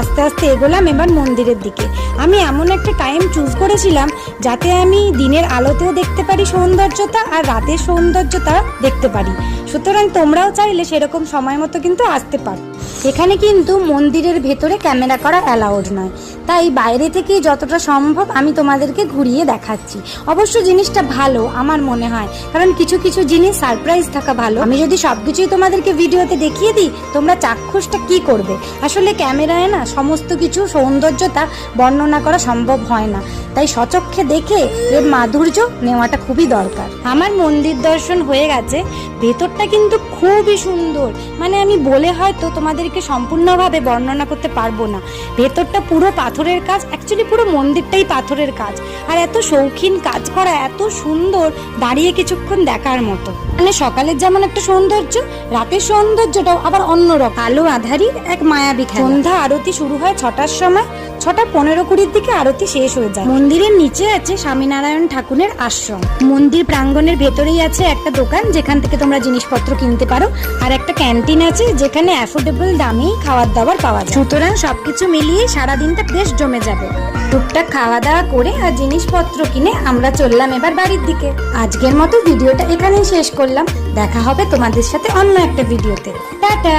আস্তে আস্তে এগোলাম এবার মন্দিরের দিকে। আমি এমন একটা টাইম চুজ করেছিলাম যাতে আমি দিনের আলোতেও দেখতে পারি সৌন্দর্যতা আর রাতের সৌন্দর্যতা দেখতে পারি। সুতরাং তোমরাও চাইলে সেরকম সময় মতো কিন্তু আসতে পারো। এখানে কিন্তু মন্দিরের ভেতরে ক্যামেরা করা অ্যালাউড নয়, তাই বাইরে থেকেই যতটা সম্ভব আমি তোমাদেরকে ঘুরিয়ে দেখাচ্ছি। অবশ্য জিনিসটা ভালো আমার মনে হয়, কারণ কিছু কিছু জিনিস সারপ্রাইজ থাকা ভালো। আমি যদি সবকিছুই তোমাদেরকে ভিডিওতে দেখিয়ে দিই তোমরা চাক্ষুষটা কি করবে? আসলে ক্যামেরায় না সমস্ত কিছু সৌন্দর্যতা বর্ণনা করা সম্ভব হয় না, তাই সচক্ষে দেখে এর মাধুর্য নেওয়াটা খুবই দরকার। আমার মন্দির দর্শন হয়ে গেছে, ভেতরটা কিন্তু খুবই সুন্দর, মানে আমি বলে হয়তো তোমাদেরকে সম্পূর্ণভাবে বর্ণনা করতে পারবো না। ভেতরটা পুরো পাথরের কাজ, অ্যাকচুয়ালি পুরো মন্দিরটাই পাথরের কাজ, আর এত শৌখিন কাজ করা, এত সুন্দর, দাঁড়িয়ে কিছুক্ষণ দেখার মতো। মানে সকালের যেমন একটা সৌন্দর্য, রাতের সৌন্দর্যটাও আবার অন্যরকম। আলো আধারির এক মায়াবী খেলা। সন্ধ্যা আরতি শুরু হয় 6টার সময়, 6:15-20 দিকে আরতি শেষ হয়ে যায়। মন্দিরের নিচে আছে স্বামীনারায়ণ ঠাকুরের আশ্রম। মন্দির প্রাঙ্গণের ভেতরেই আছে একটা দোকান যেখান থেকে তোমরা জিনিসপত্র কিনতে পারো, আর একটা ক্যান্টিন আছে যেখানে অ্যাফোর্ডেবল দামেই খাবার দাবার পাওয়া যায়। সুতরাং সবকিছু মিলিয়ে সারাদিনটা বেশ জমে যাবে। টুকটাক খাওয়া দাওয়া করে আর জিনিসপত্র কিনে আমরা চললাম এবার বাড়ির দিকে। আজকের মতো ভিডিওটা এখানেই শেষ করলাম। দেখা হবে তোমাদের সাথে অন্য একটা ভিডিওতে। টাটা।